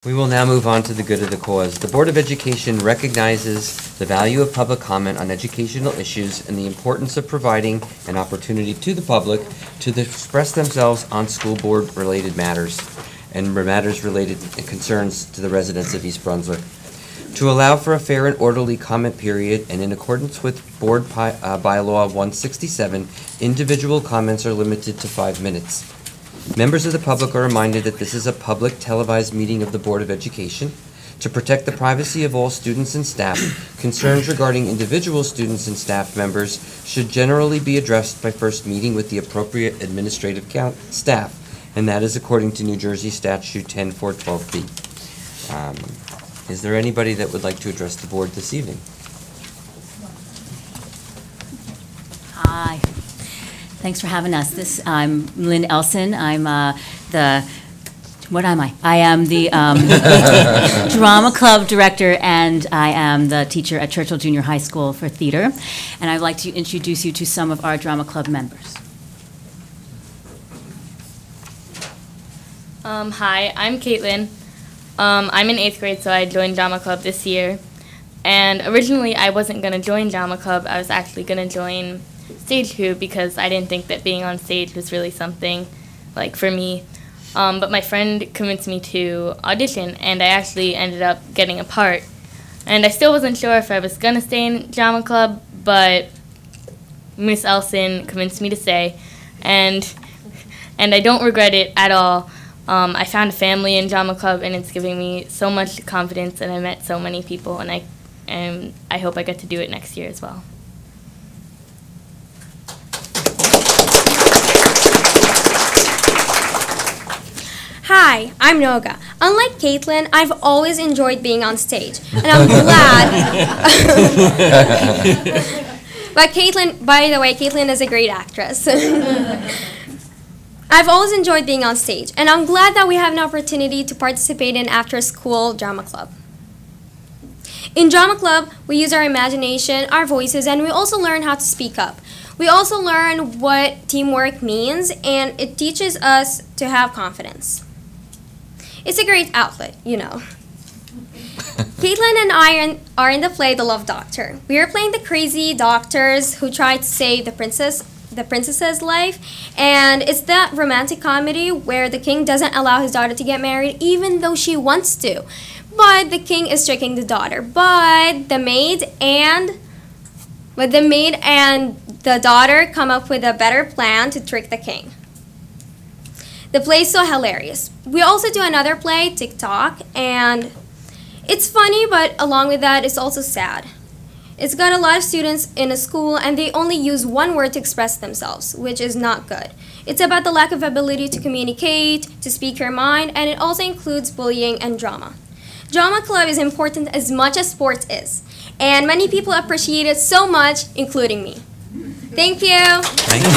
We will now move on to the good of the cause. The Board of Education recognizes the value of public comment on educational issues and the importance of providing an opportunity to the public to express themselves on school board-related matters and matters related concerns to the residents of East Brunswick. To allow for a fair and orderly comment period and in accordance with Board Bylaw 167, individual comments are limited to 5 minutes. Members of the public are reminded that this is a public televised meeting of the Board of Education. To protect the privacy of all students and staff, concerns regarding individual students and staff members should generally be addressed by first meeting with the appropriate administrative staff, and that is according to New Jersey Statute 10412B. Is there anybody that would like to address the board this evening? Hi. Thanks for having us. I'm Lynn Elson. I'm what am I? I am the drama club director, and I am the teacher at Churchill Junior High School for theater. And I'd like to introduce you to some of our drama club members. Hi, I'm Caitlin. I'm in 8th grade, so I joined drama club this year. And originally, I wasn't going to join drama club. I was actually going to join stage crew because I didn't think that being on stage was really something like for me. But my friend convinced me to audition, and I actually ended up getting a part. And I still wasn't sure if I was going to stay in drama club, but Miss Elson convinced me to stay, and I don't regret it at all. I found a family in drama club, and it's giving me so much confidence, and I met so many people, and I hope I get to do it next year as well. Hi, I'm Noga. Unlike Caitlin, I've always enjoyed being on stage, and I'm glad. But Caitlin, by the way, Caitlin is a great actress. I've always enjoyed being on stage, and I'm glad that we have an opportunity to participate in after-school drama club. In drama club, we use our imagination, our voices, and we also learn how to speak up. We also learn what teamwork means, and it teaches us to have confidence. It's a great outlet, you know. Caitlin and I are in the play The Love Doctor. We are playing the crazy doctors who try to save the princess's life, and it's that romantic comedy where the king doesn't allow his daughter to get married even though she wants to. But the king is tricking the daughter. But the maid and the daughter come up with a better plan to trick the king. The play is so hilarious. We also do another play, TikTok, and it's funny, but along with that, it's also sad. It's got a lot of students in a school, and they only use one word to express themselves, which is not good. It's about the lack of ability to communicate, to speak your mind, and it also includes bullying and drama. Drama club is important as much as sports is, and many people appreciate it so much, including me. Thank you. Thank you.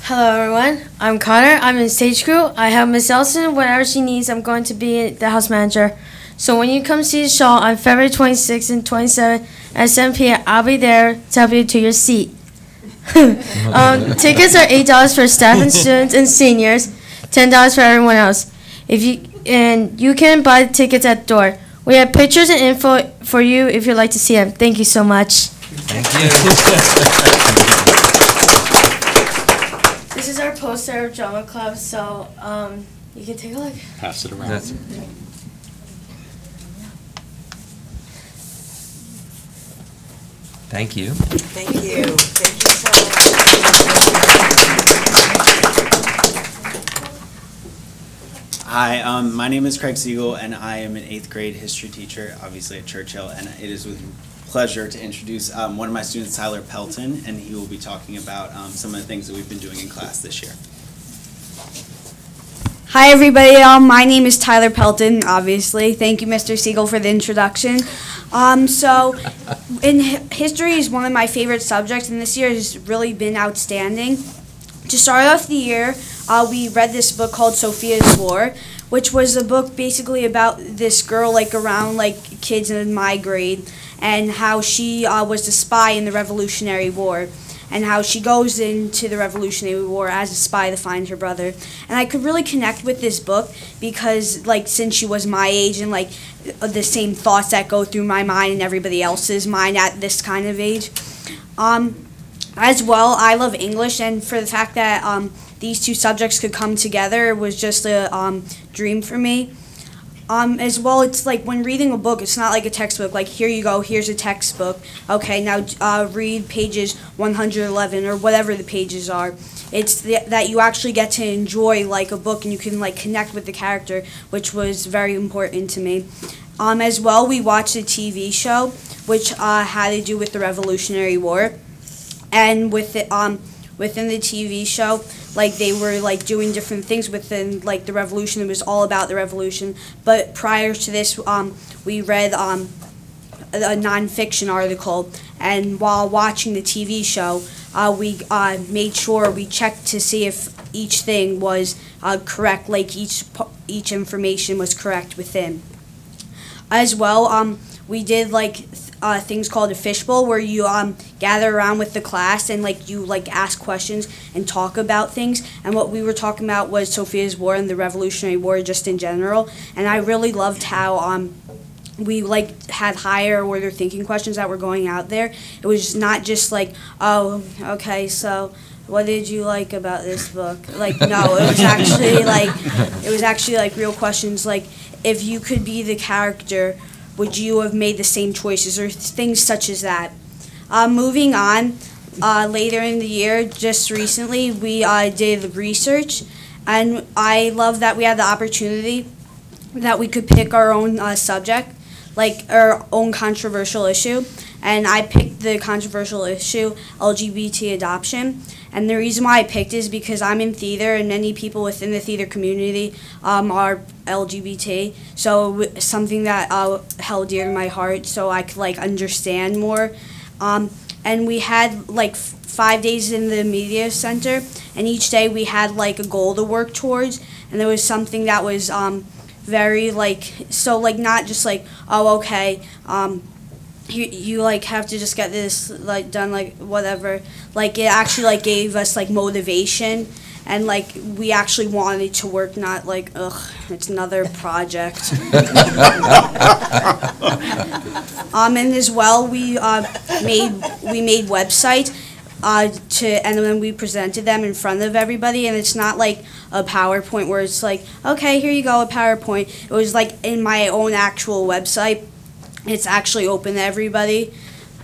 Hello everyone, I'm Connor. I'm in stage crew. I have Miss Elson. Whenever she needs, I'm going to be the house manager. So when you come see the show on February 26th and 27th at 7 p.m., I'll be there to help you to your seat. Tickets are $8 for staff and students and seniors, $10 for everyone else. You can buy the tickets at the door. We have pictures and info for you if you'd like to see them. Thank you so much. Thank you. This is our poster of drama club, so you can take a look. Pass it around. Thank you. Thank you. Thank you so much. Hi, my name is Craig Siegel, and I am an 8th grade history teacher, obviously at Churchill, and it is with pleasure to introduce one of my students, Tyler Pelton, and he will be talking about some of the things that we've been doing in class this year. Hi everybody, my name is Tyler Pelton, obviously. Thank you, Mr. Siegel, for the introduction. History is one of my favorite subjects, and this year has really been outstanding. To start off the year, we read this book called Sophia's War, which was a book basically about this girl around kids in my grade, and how she was the spy in the Revolutionary War. and how she goes into the Revolutionary War as a spy to find her brother. And I could really connect with this book because, like, since she was my age and, like, the same thoughts that go through my mind and everybody else's mind at this kind of age. As well, I love English, and for the fact that these two subjects could come together was just a dream for me. As well, it's like when reading a book, it's not like a textbook. Like, here you go, here's a textbook. Okay, now read pages 111 or whatever the pages are. It's that you actually get to enjoy like a book and you can like connect with the character, which was very important to me. As well, we watched a TV show which had to do with the Revolutionary War, and with it, within the TV show, like they were like doing different things within like the revolution. It was all about the revolution. But prior to this, we read a nonfiction article, and while watching the TV show, we made sure we checked to see if each thing was correct, like each information was correct within. As well, we did like things called a fishbowl, where you gather around with the class and like you like ask questions and talk about things. And what we were talking about was Sophia's War and the Revolutionary War just in general. And I really loved how we like had higher order thinking questions that were going out there. It was not just like, oh, okay, so what did you like about this book? Like, no, it was actually like real questions, like if you could be the character, would you have made the same choices, or things such as that. Moving on, later in the year, just recently, we did research, and I love that we had the opportunity that we could pick our own subject, like our own controversial issue. And I picked the controversial issue, LGBT adoption. And the reason why I picked it is because I'm in theater, and many people within the theater community are LGBT. So it's something that held dear to my heart, so I could like understand more. And we had like 5 days in the media center, and each day we had like a goal to work towards. And there was something that was very like, so like not just like, oh, okay, you like have to just get this like done, like whatever. Like it actually like gave us like motivation, and like we actually wanted to work, not like, ugh, it's another project. And as well, we made websites and then we presented them in front of everybody, and it's not like a PowerPoint where it's like, okay, here you go, a PowerPoint. It was like in my own actual website. It's actually open to everybody.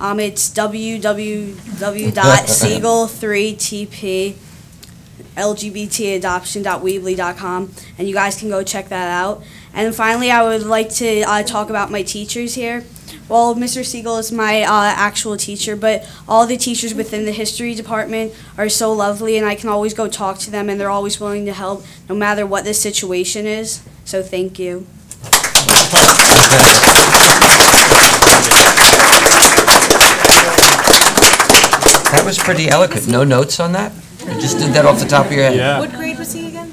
It's www.siegel3tplgbtadoption.weebly.com, and you guys can go check that out. And finally, I would like to talk about my teachers here. Well, Mr. Siegel is my actual teacher, but all the teachers within the history department are so lovely, and I can always go talk to them, and they're always willing to help no matter what the situation is. So thank you. That was pretty eloquent. No notes on that? You just did that off the top of your head? Yeah. What grade was he again?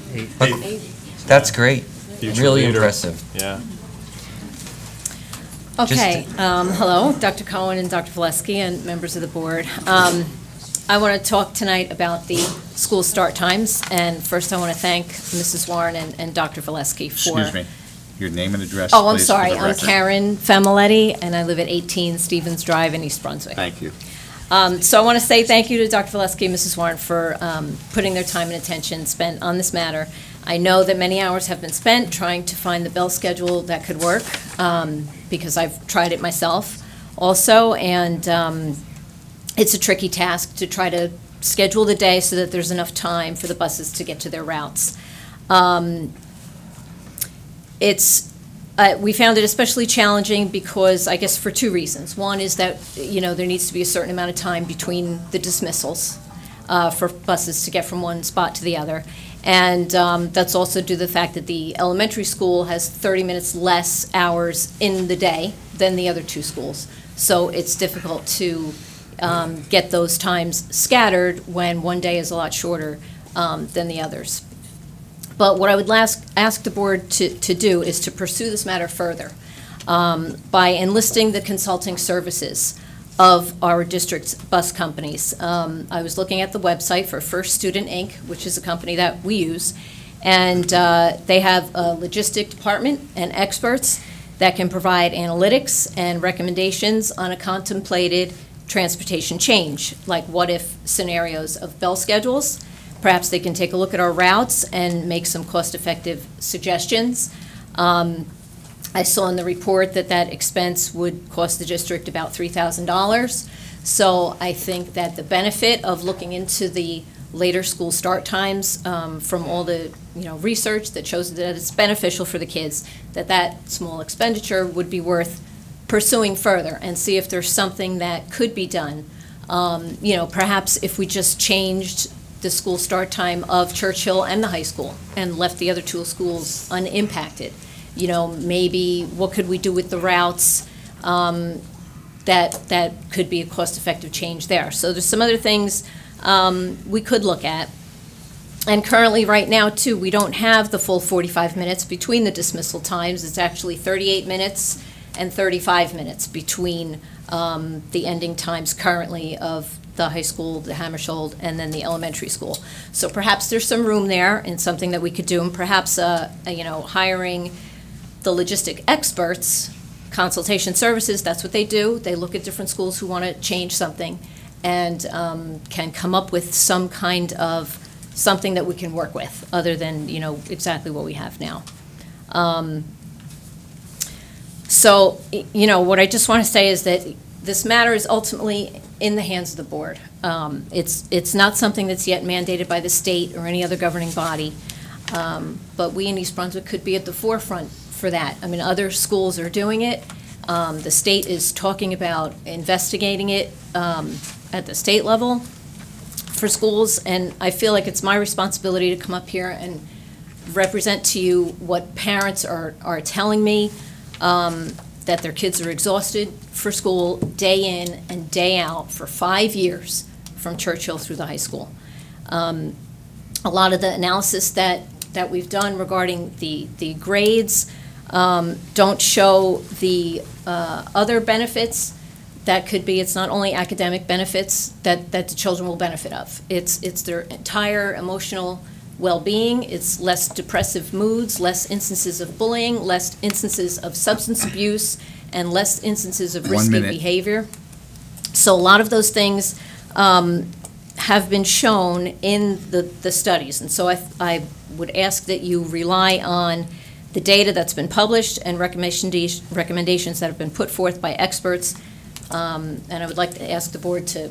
That's great. Future Really leader. impressive. Yeah. Okay, hello, Dr. Cohen and Dr. Valesky and members of the board. I want to talk tonight about the school start times, and first I want to thank Mrs. Warren and Dr. Valesky for... Excuse me, your name and address, Oh, I'm please, for sorry, the I'm record. Karen Familetti, and I live at 18 Stevens Drive in East Brunswick. Thank you. So I want to say thank you to Dr. Valesky and Mrs. Warren for putting their time and attention spent on this matter. I know that many hours have been spent trying to find the bell schedule that could work, because I've tried it myself also, and it's a tricky task to try to schedule the day so that there's enough time for the buses to get to their routes. We found it especially challenging because, I guess, for two reasons. One is that, you know, there needs to be a certain amount of time between the dismissals for buses to get from one spot to the other. And that's also due to the fact that the elementary school has 30 minutes less hours in the day than the other two schools. So it's difficult to get those times scattered when one day is a lot shorter than the others. But what I would ask the board to do is to pursue this matter further by enlisting the consulting services of our district's bus companies. I was looking at the website for First Student Inc., which is a company that we use, and they have a logistic department and experts that can provide analytics and recommendations on a contemplated transportation change, like what-if scenarios of bell schedules. Perhaps they can take a look at our routes and make some cost-effective suggestions. I saw in the report that that expense would cost the district about $3,000. So I think that the benefit of looking into the later school start times from all the research that shows that it's beneficial for the kids, that small expenditure would be worth pursuing further and see if there's something that could be done. Perhaps if we just changed the school start time of Churchill and the high school and left the other two schools unimpacted. Maybe what could we do with the routes that could be a cost-effective change there. So there's some other things we could look at. And currently, right now, too, we don't have the full 45 minutes between the dismissal times. It's actually 38 minutes and 35 minutes between the ending times currently of the high school, the Hammersholt, and then the elementary school. So perhaps there's some room there and something that we could do, and perhaps hiring the logistic experts, consultation services, that's what they do. They look at different schools who want to change something and can come up with some kind of something that we can work with other than, exactly what we have now. So, what I just want to say is that this matter is ultimately in the hands of the board. It's not something that's yet mandated by the state or any other governing body, but we in East Brunswick could be at the forefront for that. I mean, other schools are doing it. The state is talking about investigating it at the state level for schools, and I feel like it's my responsibility to come up here and represent to you what parents are telling me, that their kids are exhausted for school day in and day out for 5 years from Churchill through the high school. A lot of the analysis that we've done regarding the grades don't show the other benefits that could be. It's not only academic benefits that the children will benefit of. It's their entire emotional well-being. It's less depressive moods, less instances of bullying, less instances of substance abuse, and less instances of risky behavior. So a lot of those things have been shown in the studies. And so I would ask that you rely on the data that's been published and recommendations that have been put forth by experts. And I would like to ask the board to,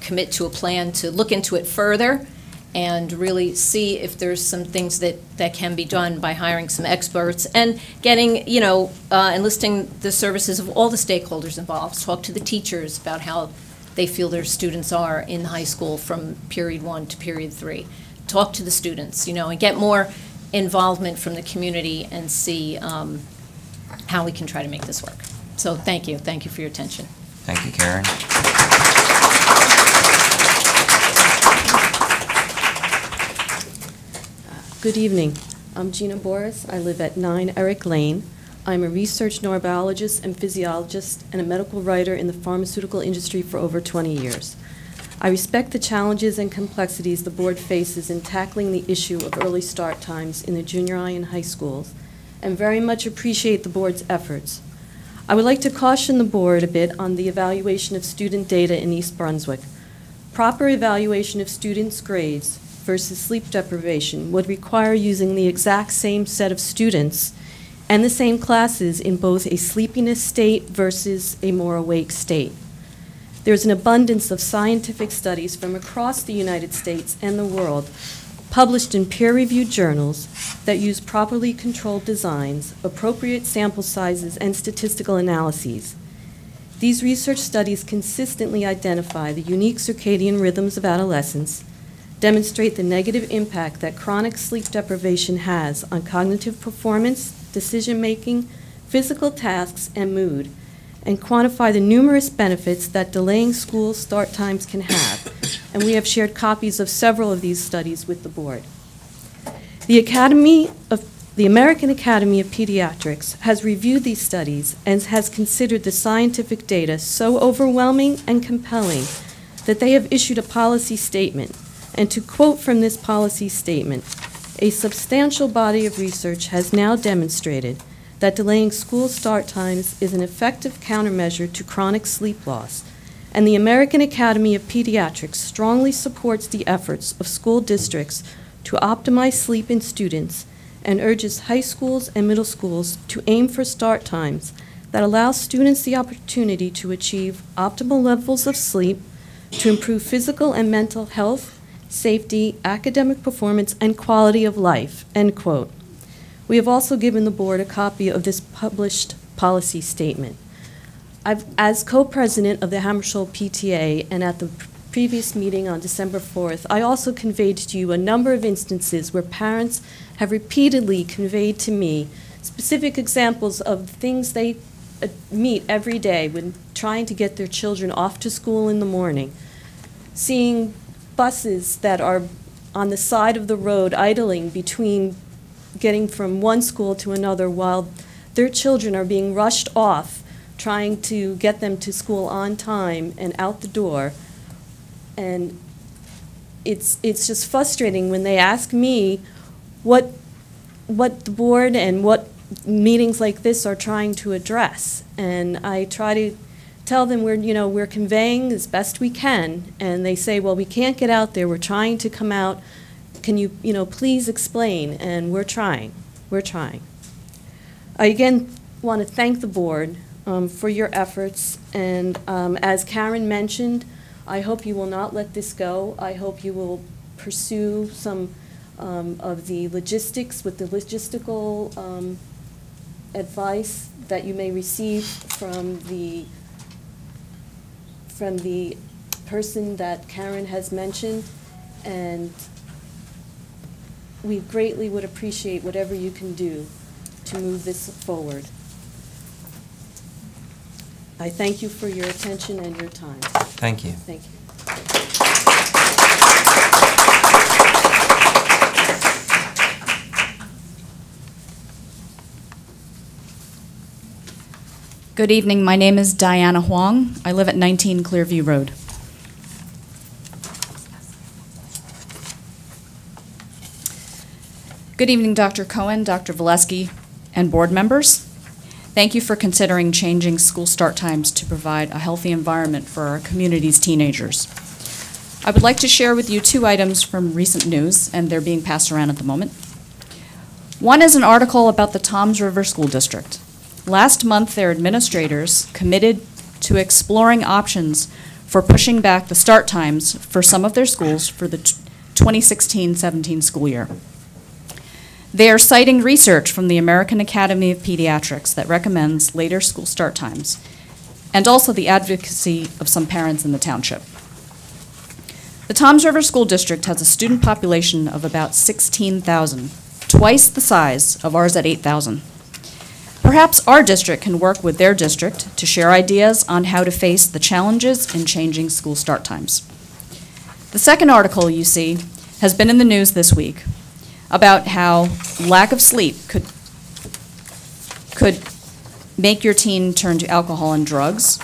commit to a plan to look into it further and really see if there's some things that can be done by hiring some experts and getting, enlisting the services of all the stakeholders involved. Talk to the teachers about how they feel their students are in high school from period 1 to period 3. Talk to the students, and get more involvement from the community and see how we can try to make this work. So thank you. Thank you for your attention. Thank you, Karen. Good evening. I'm Gina Boris. I live at 9 Eric Lane. I'm a research neurobiologist and physiologist and a medical writer in the pharmaceutical industry for over 20 years. I respect the challenges and complexities the board faces in tackling the issue of early start times in the junior high and high schools, and very much appreciate the board's efforts. I would like to caution the board a bit on the evaluation of student data in East Brunswick. Proper evaluation of students' grades versus sleep deprivation would require using the exact same set of students and the same classes in both a sleepiness state versus a more awake state. There's an abundance of scientific studies from across the United States and the world published in peer-reviewed journals that use properly controlled designs, appropriate sample sizes, and statistical analyses. These research studies consistently identify the unique circadian rhythms of adolescence, demonstrate the negative impact that chronic sleep deprivation has on cognitive performance, decision-making, physical tasks, and mood, and quantify the numerous benefits that delaying school start times can have. And we have shared copies of several of these studies with the board. The Academy of The American Academy of Pediatrics has reviewed these studies and has considered the scientific data so overwhelming and compelling that they have issued a policy statement. And to quote from this policy statement, "A substantial body of research has now demonstrated that delaying school start times is an effective countermeasure to chronic sleep loss, and the American Academy of Pediatrics strongly supports the efforts of school districts to optimize sleep in students and urges high schools and middle schools to aim for start times that allow students the opportunity to achieve optimal levels of sleep, to improve physical and mental health, safety, academic performance, and quality of life," end quote. We have also given the board a copy of this published policy statement. As co-president of the Hammersholt PTA and at the previous meeting on December 4th, I also conveyed to you a number of instances where parents have repeatedly conveyed to me specific examples of things they meet every day when trying to get their children off to school in the morning. Seeing buses that are on the side of the road idling between getting from one school to another while their children are being rushed off, trying to get them to school on time and out the door. And it's just frustrating when they ask me what the board and what meetings like this are trying to address. And I try to tell them we're conveying as best we can, and they say, well, we can't get out there, we're trying to come out, can you please explain? And we're trying. I again want to thank the board for your efforts, and as Karen mentioned, I hope you will not let this go. I hope you will pursue some of the logistics with the logistical advice that you may receive from the person that Karen has mentioned, and we greatly would appreciate whatever you can do to move this forward. I thank you for your attention and your time. Thank you. Thank you. Good evening. My name is Diana Huang. I live at 19 Clearview Road. Good evening, Dr. Cohen, Dr. Valesky, and board members. Thank you for considering changing school start times to provide a healthy environment for our community's teenagers. I would like to share with you two items from recent news, and they're being passed around at the moment. One is an article about the Toms River School District. Last month, their administrators committed to exploring options for pushing back the start times for some of their schools for the 2016-17 school year. They are citing research from the American Academy of Pediatrics that recommends later school start times, and also the advocacy of some parents in the township. The Toms River School District has a student population of about 16,000, twice the size of ours at 8,000. Perhaps our district can work with their district to share ideas on how to face the challenges in changing school start times. The second article you see has been in the news this week about how lack of sleep could make your teen turn to alcohol and drugs,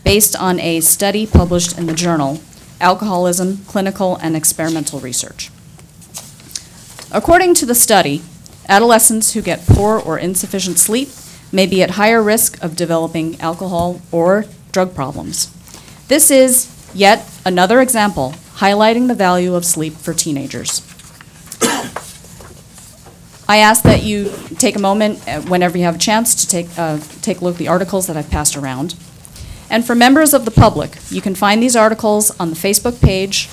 based on a study published in the journal Alcoholism, Clinical and Experimental Research. According to the study, adolescents who get poor or insufficient sleep may be at higher risk of developing alcohol or drug problems. This is yet another example highlighting the value of sleep for teenagers. I ask that you take a moment whenever you have a chance to take a look at the articles that I've passed around. And for members of the public, you can find these articles on the Facebook page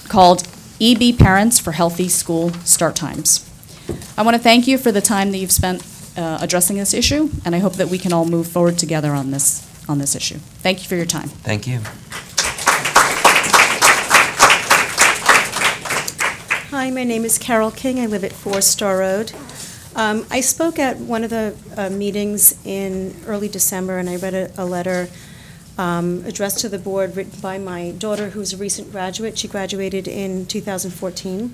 called EB Parents for Healthy School Start Times. I want to thank you for the time that you've spent addressing this issue, and I hope that we can all move forward together on this issue. Thank you for your time. Thank you. Hi, my name is Carole King. I live at 4 Star Road. I spoke at one of the meetings in early December, and I read a letter addressed to the board written by my daughter, who's a recent graduate. She graduated in 2014.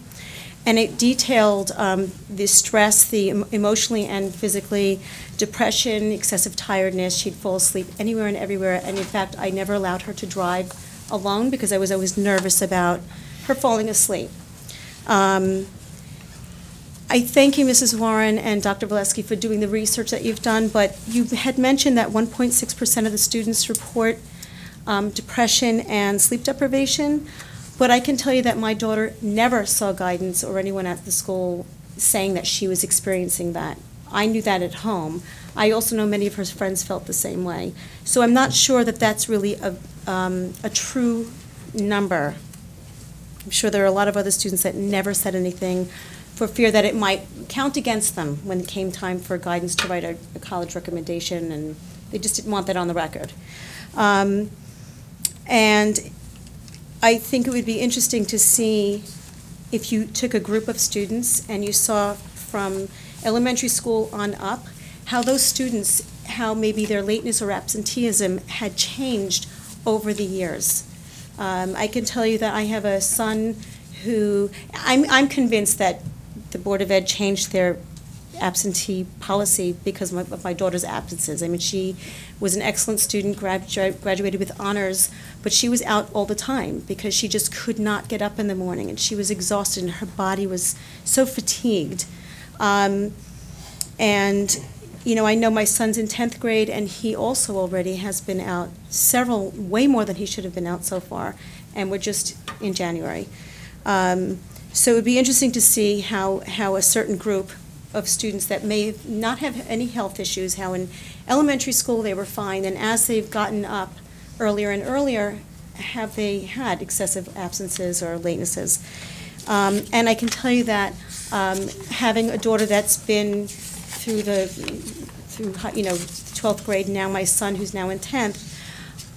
And it detailed the stress, the emotionally and physically, depression, excessive tiredness. She'd fall asleep anywhere and everywhere. And in fact, I never allowed her to drive alone because I was always nervous about her falling asleep. I thank you, Mrs. Warren and Dr. Valesky, for doing the research that you've done, but you had mentioned that 1.6% of the students report depression and sleep deprivation, but I can tell you that my daughter never saw guidance or anyone at the school saying that she was experiencing that. I knew that at home. I also know many of her friends felt the same way. So I'm not sure that that's really a true number. I'm sure there are a lot of other students that never said anything for fear that it might count against them when it came time for guidance to write a college recommendation, and they just didn't want that on the record. And I think it would be interesting to see if you took a group of students and you saw from elementary school on up how those students, how maybe their lateness or absenteeism had changed over the years. I can tell you that I have a son who, I'm convinced that the Board of Ed changed their absentee policy because of my daughter's absences. I mean, she was an excellent student, graduated with honors, but she was out all the time because she just could not get up in the morning, and she was exhausted, and her body was so fatigued. And, you know, I know my son's in 10th grade, and he also already has been out way more than he should have been out so far, and we're just in January. So it would be interesting to see how a certain group of students that may not have any health issues, how in elementary school they were fine, and as they've gotten up earlier and earlier, have they had excessive absences or latenesses. And I can tell you that having a daughter that's been through 12th grade, now my son who's now in 10th,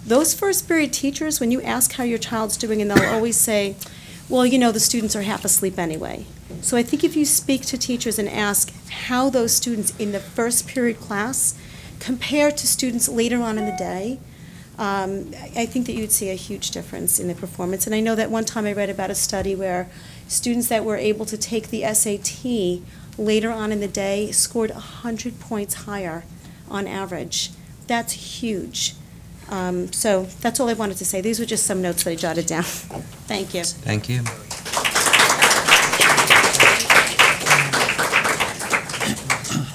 those first period teachers, when you ask how your child's doing, and they'll always say, well, you know, the students are half asleep anyway. So I think if you speak to teachers and ask how those students in the first period class compare to students later on in the day, I think that you'd see a huge difference in the performance. And I know that one time I read about a study where students that were able to take the SAT later on in the day scored 100 points higher on average. That's huge. So that's all I wanted to say. These were just some notes that I jotted down. Thank you. Thank you.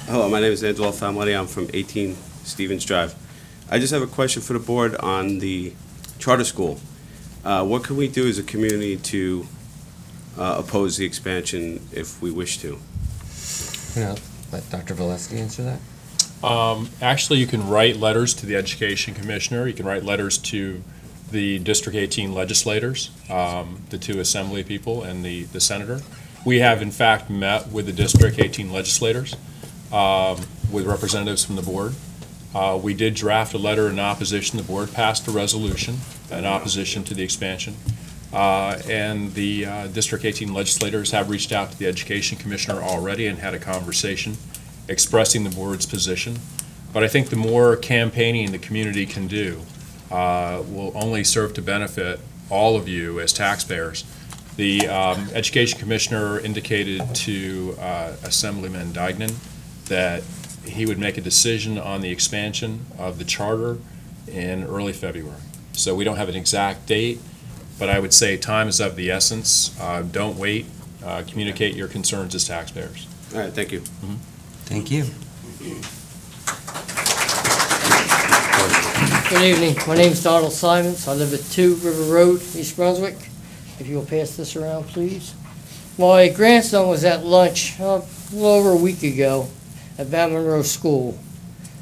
Hello, my name is Adolfo Almaty. I'm from 18 Stevens Drive. I just have a question for the board on the charter school. What can we do as a community to oppose the expansion if we wish to? Let Dr. Valesky answer that. Actually, you can write letters to the Education Commissioner. You can write letters to the District 18 legislators, the two assembly people and the senator. We have, in fact, met with the District 18 legislators, with representatives from the board. We did draft a letter in opposition. The board passed a resolution in opposition to the expansion. And the District 18 legislators have reached out to the Education Commissioner already and had a conversation expressing the board's position. But I think the more campaigning the community can do will only serve to benefit all of you as taxpayers. The Education Commissioner indicated to Assemblyman Dignan that he would make a decision on the expansion of the charter in early February. So we don't have an exact date, but I would say time is of the essence. Don't wait. Communicate your concerns as taxpayers. All right, thank you. Mm-hmm. Thank you. Good evening. My name is Donald Simons. I live at 2 River Road, East Brunswick. If you'll pass this around, please. My grandson was at lunch a little over a week ago at Van Monroe School.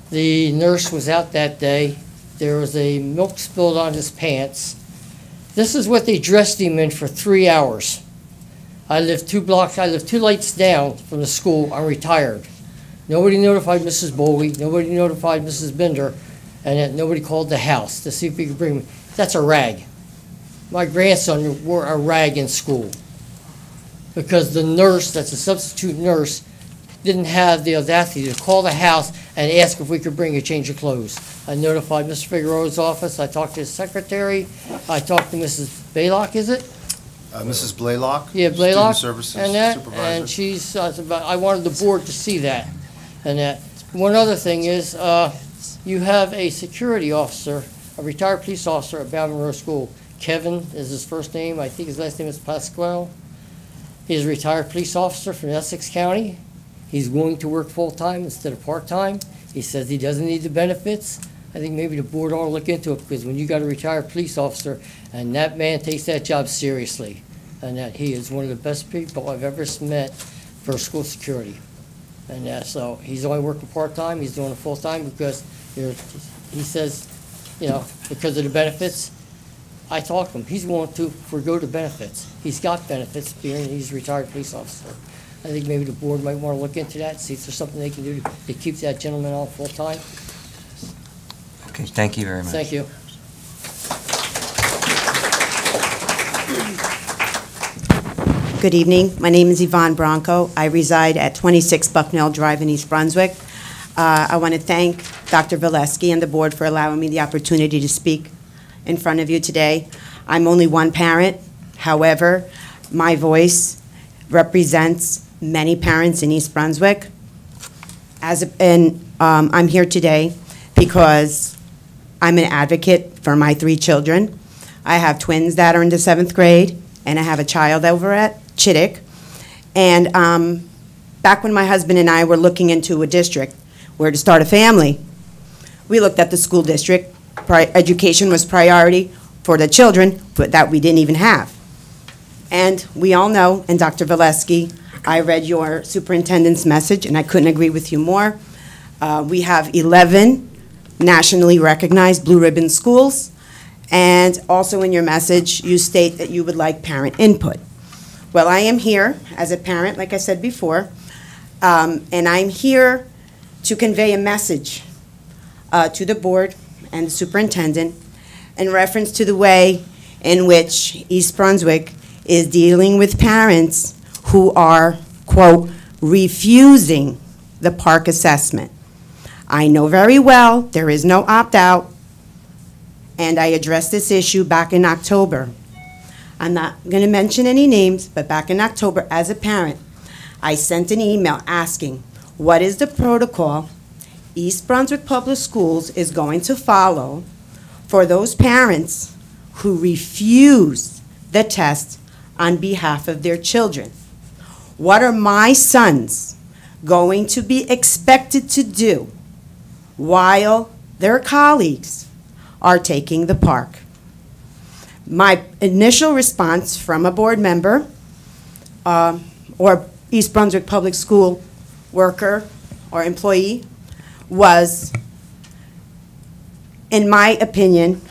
The nurse was out that day. There was a milk spilled on his pants. This is what they dressed him in for 3 hours. I live 2 lights down from the school. I'm retired. Nobody notified Mrs. Bowley. Nobody notified Mrs. Bender. And yet nobody called the house to see if we could bring me. That's a rag. My grandson wore a rag in school because the nurse, that's a substitute nurse, didn't have the audacity to call the house and ask if we could bring a change of clothes. I notified Mr. Figueroa's office. I talked to his secretary. I talked to Mrs. Baylock, is it? Mrs. Blaylock? Yeah, Blaylock. Student Services and that, Supervisor. and she's, I wanted the board to see that, and that. One other thing is, you have a security officer, a retired police officer at Bowman Road School. Kevin is his first name. I think his last name is Pasquale. He's a retired police officer from Essex County. He's willing to work full-time instead of part-time. He says he doesn't need the benefits. I think maybe the board ought to look into it, because when you got a retired police officer, and that man takes that job seriously, and that he is one of the best people I've ever met for school security. And so he's only working part-time, he's doing it full-time because he says, you know, because of the benefits. I talked to him, he's willing to forego the benefits. He's got benefits being he's a retired police officer. I think maybe the board might want to look into that, see if there's something they can do to keep that gentleman on full-time. Okay, thank you very much. Thank you. Good evening. My name is Yvonne Bronco. I reside at 26 Bucknell Drive in East Brunswick. I want to thank Dr. Valesky and the board for allowing me the opportunity to speak in front of you today. I'm only one parent. However, my voice represents many parents in East Brunswick. I'm here today because I'm an advocate for my 3 children. I have twins that are in the 7th grade, and I have a child over at Chittick. And back when my husband and I were looking into a district where to start a family, we looked at the school district. Education was priority for the children, but that we didn't even have. And we all know, and Dr. Valesky, I read your superintendent's message, and I couldn't agree with you more. We have 11 nationally recognized blue ribbon schools, and also in your message, you state that you would like parent input. Well, I am here as a parent, like I said before, and I'm here to convey a message to the board and the superintendent in reference to the way in which East Brunswick is dealing with parents who are, quote, refusing the park assessment. I know very well there is no opt-out, and I addressed this issue back in October. I'm not going to mention any names, but back in October, as a parent, I sent an email asking, what is the protocol East Brunswick Public Schools is going to follow for those parents who refuse the test on behalf of their children? What are my sons going to be expected to do while their colleagues are taking the park? My initial response from a board member or East Brunswick Public School worker or employee was, in my opinion,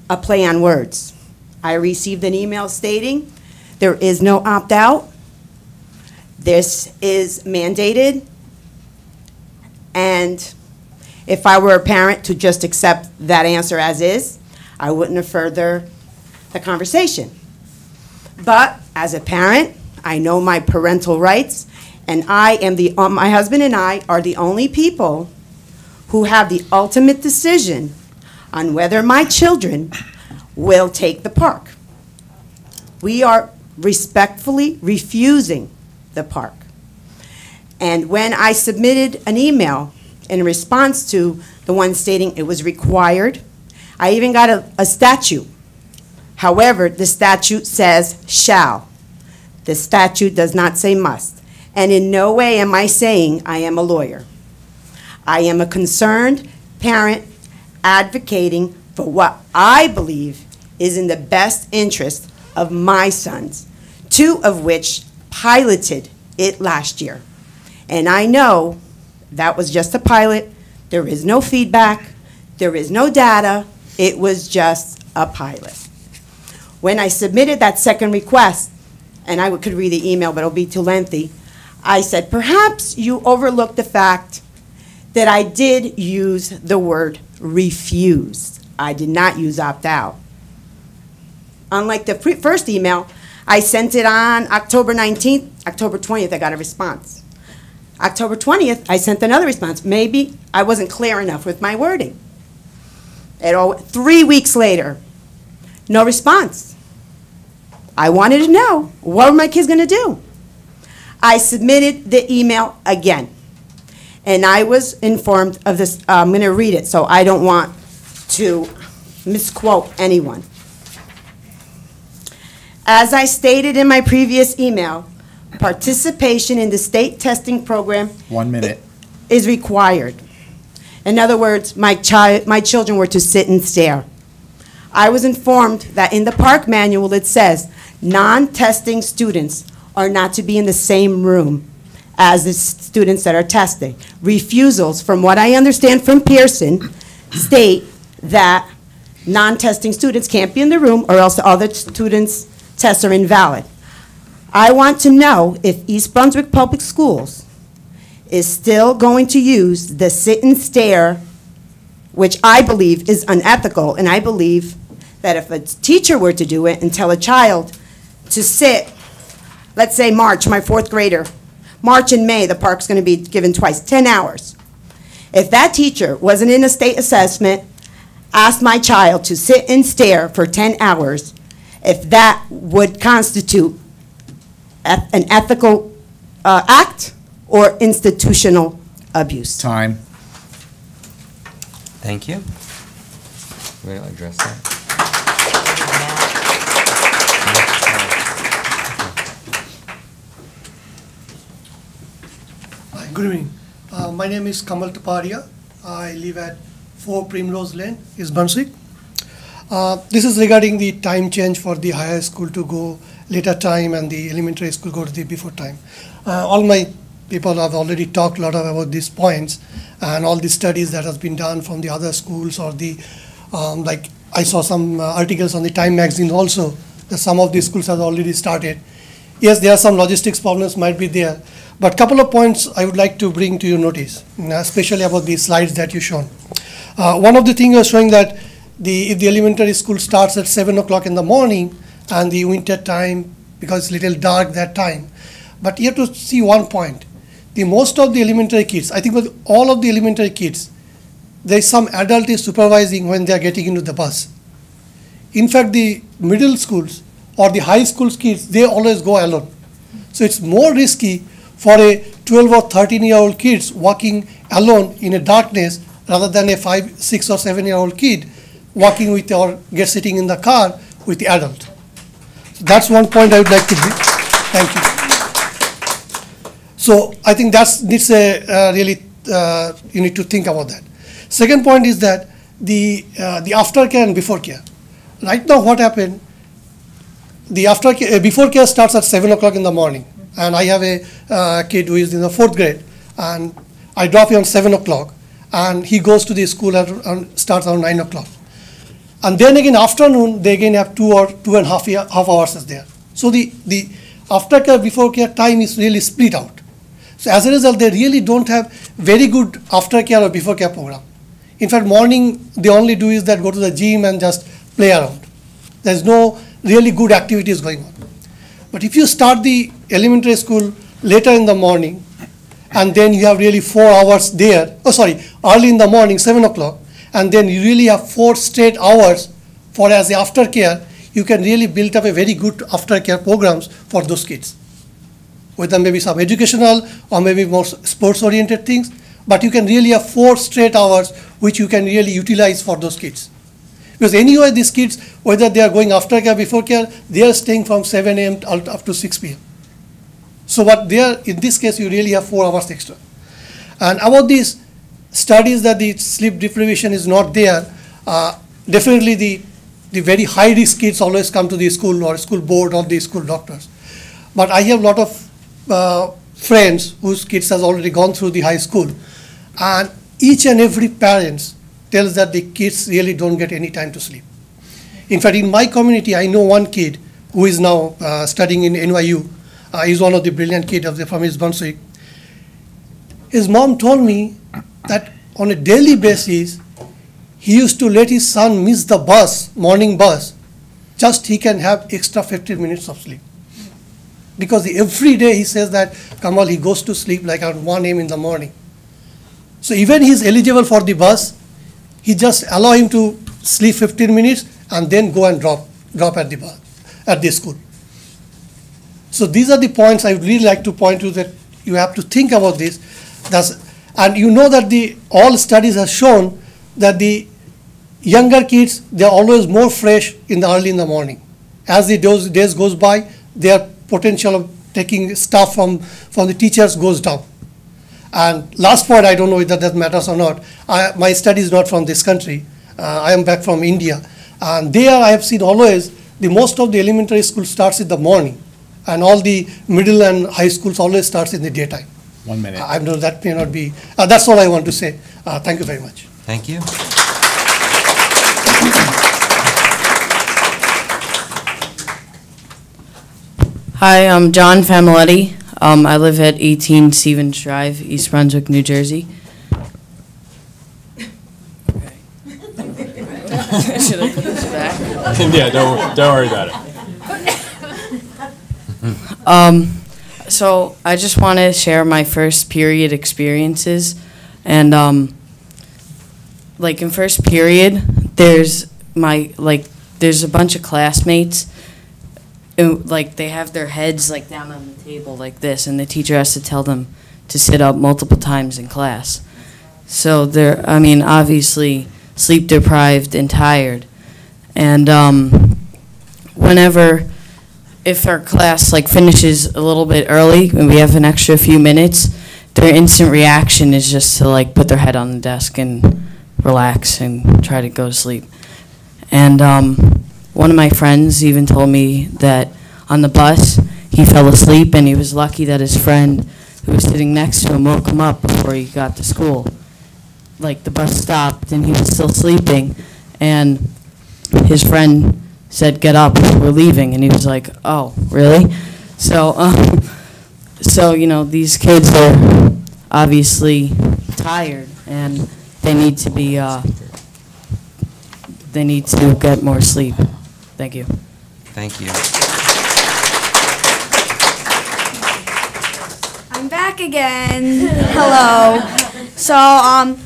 a play on words. I received an email stating there is no opt-out. This is mandated, and if I were a parent to just accept that answer as is, I wouldn't have furthered the conversation. But as a parent, I know my parental rights, and I am my husband and I are the only people who have the ultimate decision on whether my children will take the park. We are respectfully refusing the park. And when I submitted an email in response to the one stating it was required, I even got a statute. However, the statute says shall. The statute does not say must. And in no way am I saying I am a lawyer. I am a concerned parent advocating for what I believe is in the best interest of my sons, 2 of which piloted it last year. And I know that was just a pilot. There is no feedback. There is no data. It was just a pilot. When I submitted that second request, and I could read the email, but it'll be too lengthy, I said, perhaps you overlooked the fact that I did use the word refuse. I did not use opt-out. Unlike the first email, I sent it on October 19th. October 20th, I got a response. October 20th, I sent another response. Maybe I wasn't clear enough with my wording. 3 weeks later, no response. I wanted to know, what were my kids going to do? I submitted the email again, and I was informed of this. I'm going to read it, so I don't want to misquote anyone. As I stated in my previous email, participation in the state testing program 1 minute. is required. In other words, my children were to sit and stare. I was informed that in the park manual it says non-testing students are not to be in the same room as the students that are testing. Refusals, from what I understand from Pearson, state that non-testing students can't be in the room or else the other students' tests are invalid. I want to know if East Brunswick Public Schools is still going to use the sit and stare, which I believe is unethical, and I believe that if a teacher were to do it and tell a child to sit, let's say March, my 4th grader, March and May, the park's going to be given twice, 10 hours. If that teacher wasn't in a state assessment, asked my child to sit and stare for 10 hours, if that would constitute an ethical act or institutional abuse. Time. Thank you. We'll address that. Good evening. My name is Camille Kapadia. I live at 4 Primrose Lane, East Brunswick. This is regarding the time change for the higher school to go later time and the elementary school go to the before time. All my people have already talked a lot about these points and all the studies that has been done from the other schools or the, like I saw some articles on the Time magazine also that some of these schools have already started. Yes, there are some logistics problems might be there, but couple of points I would like to bring to your notice, especially about the slides that you shown. One of the things was showing that if the elementary school starts at 7 o'clock in the morning and the winter time, because it's little dark that time. But you have to see one point. The most of the elementary kids, I think with all of the elementary kids, there is some adult is supervising when they are getting into the bus. In fact, the middle schools or the high school kids, they always go alone. So it's more risky for a 12 or 13-year-old kids walking alone in a darkness rather than a 5, 6 or 7-year-old kid walking with or sitting in the car with the adult. So that's one point I would like to bring. Thank you. So I think that's needs a really you need to think about that. Second point is that the aftercare and before care. Right now, what happened? The before care starts at 7 o'clock in the morning, and I have a kid who is in the 4th grade, and I drop him at 7 o'clock, and he goes to the school and starts around 9 o'clock. And then again afternoon, they again have 2 or 2.5 hours is there. So the aftercare before care time is really split out. So as a result, they really don't have very good aftercare or before care program. In fact, morning they only do is that go to the gym and just play around. There's no really good activities going on. But if you start the elementary school later in the morning, and then you have really 4 hours there, early in the morning, 7 o'clock, and then you really have 4 straight hours for as the aftercare, you can really build up a very good aftercare programs for those kids. Whether maybe some educational or maybe more sports-oriented things, but you can really have 4 straight hours which you can really utilize for those kids. Because anyway, these kids, whether they are going aftercare, before care, they are staying from 7 a.m. up to 6 p.m. So what they are, in this case, you really have 4 hours extra. And about these studies that the sleep deprivation is not there, definitely the very high risk kids always come to the school or school board or the school doctors. But I have a lot of friends whose kids has already gone through the high school, and each and every parent tells that the kids really don't get any time to sleep. In fact, in my community, I know one kid who is now studying in NYU. He's one of the brilliant kids from East Brunswick. His mom told me that on a daily basis, he used to let his son miss the bus, morning bus, just he can have extra 15 minutes of sleep. Because every day he says that, Kamal, he goes to sleep like around 1 a.m. in the morning. So even he's eligible for the bus, he just allow him to sleep 15 minutes and then go and drop at the bus, at the school. So these are the points I would really like to point to, that you have to think about this. And you know that all studies have shown that the younger kids, they're always more fresh early in the morning. As the days goes by, their potential of taking stuff from the teachers goes down. And last point, I don't know whether that matters or not. My study is not from this country. I am back from India. And there I have seen always most of the elementary school starts in the morning. And all the middle and high schools always starts in the daytime. 1 minute. I know that may not be, that's all I want to say. Thank you very much. Thank you. Hi, I'm John Familetti. I live at 18 Stevens Drive, East Brunswick, New Jersey. Should I put this back? Yeah, don't worry about it. So I just want to share my first period experiences, and like in first period, there's a bunch of classmates. Like they have their heads like down on the table like this, and the teacher has to tell them to sit up multiple times in class. So they're, I mean, obviously sleep deprived and tired. And if our class like finishes a little bit early and we have an extra few minutes, their instant reaction is just to like put their head on the desk and relax and try to go to sleep. And one of my friends even told me that on the bus he fell asleep, and he was lucky that his friend who was sitting next to him woke him up before he got to school. Like the bus stopped and he was still sleeping, and his friend said, "Get up, we're leaving," and he was like, "Oh, really?" So, so you know, these kids are obviously tired, and they need to be, they need to get more sleep. Thank you. Thank you. I'm back again. Hello. So, I'm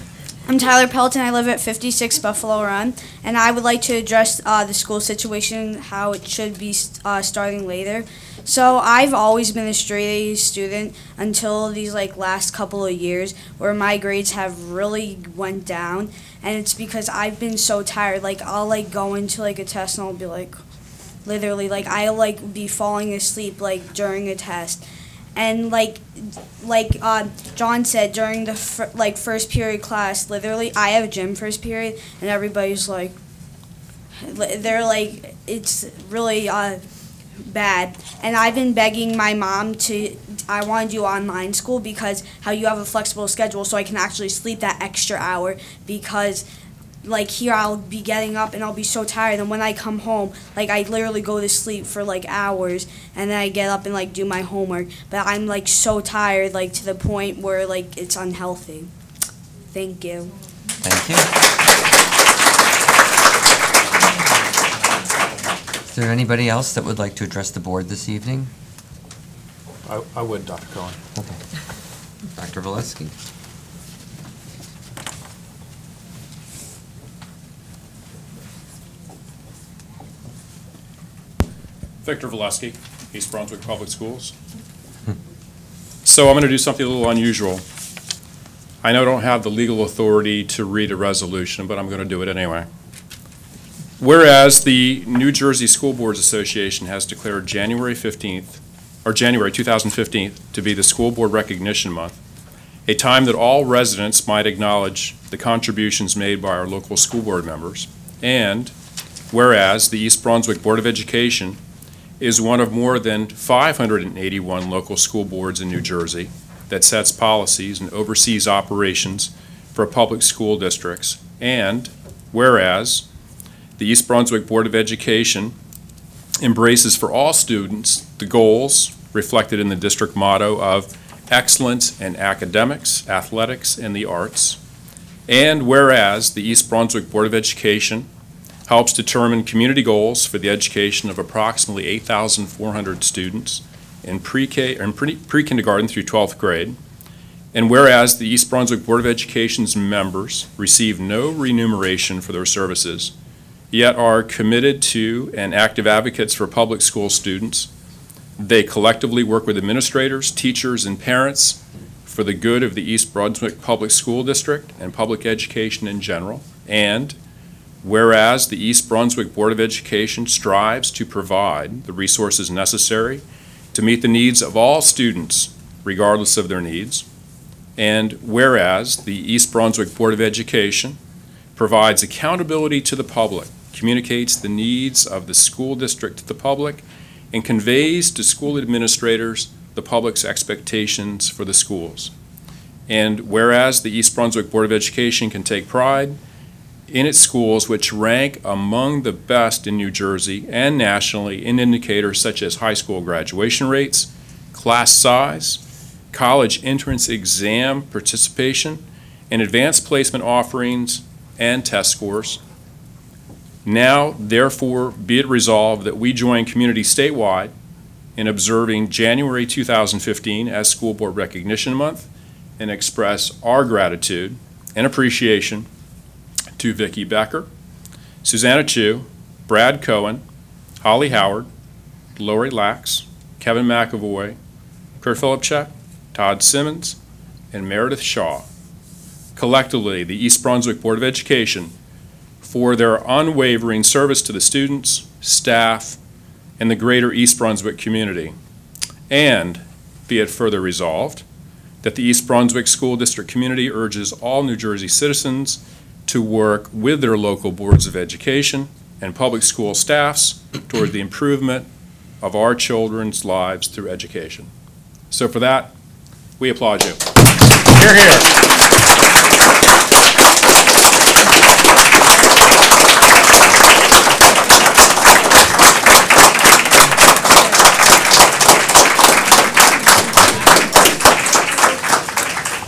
Tyler Peloton. I live at 56 Buffalo Run, and I would like to address the school situation, how it should be starting later. So I've always been a straight A student until these last couple of years, where my grades have really went down, and it's because I've been so tired. I'll go into a test and I'll be literally I'll be falling asleep during a test. And John said, during the first period class, literally I have gym first period, and everybody's they're it's really bad. And I've been begging my mom I want to do online school, because how you have a flexible schedule, so I can actually sleep that extra hour, because here I'll be getting up and I'll be so tired, and when I come home, I literally go to sleep for hours, and then I get up and do my homework, but I'm so tired to the point where it's unhealthy. Thank you. Thank you. Is there anybody else that would like to address the board this evening? I would, Dr. Cohen. Okay. Dr. Valesky. Victor Valesky, East Brunswick Public Schools. So I'm going to do something a little unusual. I know I don't have the legal authority to read a resolution, but I'm going to do it anyway. Whereas the New Jersey School Boards Association has declared January 2015 to be the School Board Recognition Month, a time that all residents might acknowledge the contributions made by our local school board members, and whereas the East Brunswick Board of Education is one of more than 581 local school boards in New Jersey that sets policies and oversees operations for public school districts, and whereas the East Brunswick Board of Education embraces for all students the goals reflected in the district motto of excellence in academics, athletics, and the arts, and whereas the East Brunswick Board of Education helps determine community goals for the education of approximately 8,400 students in pre-kindergarten through 12th grade, and whereas the East Brunswick Board of Education's members receive no remuneration for their services, yet are committed to and active advocates for public school students, They collectively work with administrators, teachers, and parents for the good of the East Brunswick Public School District and public education in general. And whereas the East Brunswick Board of Education strives to provide the resources necessary to meet the needs of all students, regardless of their needs. And whereas the East Brunswick Board of Education provides accountability to the public, communicates the needs of the school district to the public, and conveys to school administrators the public's expectations for the schools. And whereas the East Brunswick Board of Education can take pride in its schools, which rank among the best in New Jersey and nationally in indicators such as high school graduation rates, class size, college entrance exam participation, and advanced placement offerings and test scores. Now, therefore, be it resolved that we join community statewide in observing January 2015 as School Board Recognition Month and express our gratitude and appreciation to Vicki Becker, Susanna Chu, Brad Cohen, Holly Howard, Lori Lax, Kevin McAvoy, Kurt Philipchek, Todd Simmons, and Meredith Shaw, collectively the East Brunswick Board of Education, for their unwavering service to the students, staff, and the greater East Brunswick community. And be it further resolved that the East Brunswick School District community urges all New Jersey citizens to work with their local boards of education and public school staffs toward the improvement of our children's lives through education. So for that, we applaud you. Hear, hear.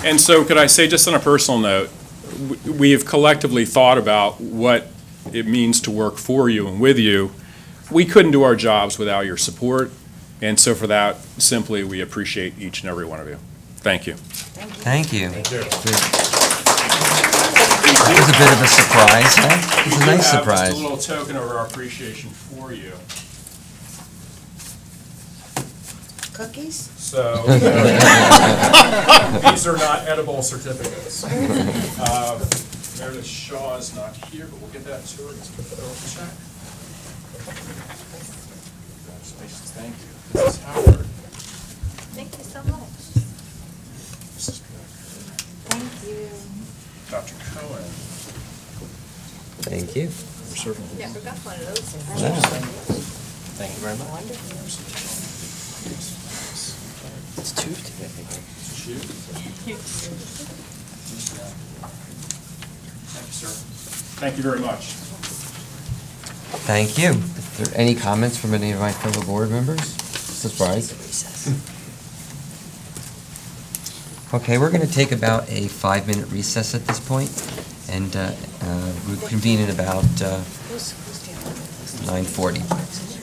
And so could I say, just on a personal note, we have collectively thought about what it means to work for you and with you. We couldn't do our jobs without your support, and so for that, simply, we appreciate each and every one of you. Thank you. Thank you. Thank you. That was a bit of a surprise, huh? It was a nice surprise. Just a little token of our appreciation for you. Cookies? So, these are not edible certificates. Meredith Shaw is not here, but we'll get that to her. Let's put that over the check. Congratulations, thank you. This is Howard. Thank you so much. This is good. Thank you. Dr. Cohen. Thank you. Never got one of those. Yeah. Thank you very much. Wonderful. It's two today. Thank you, sir. Thank you very much. Thank you. Is there any comments from any of my fellow board members? Surprise. Okay, we're going to take about a 5-minute recess at this point, and we'll convene in about 9:40.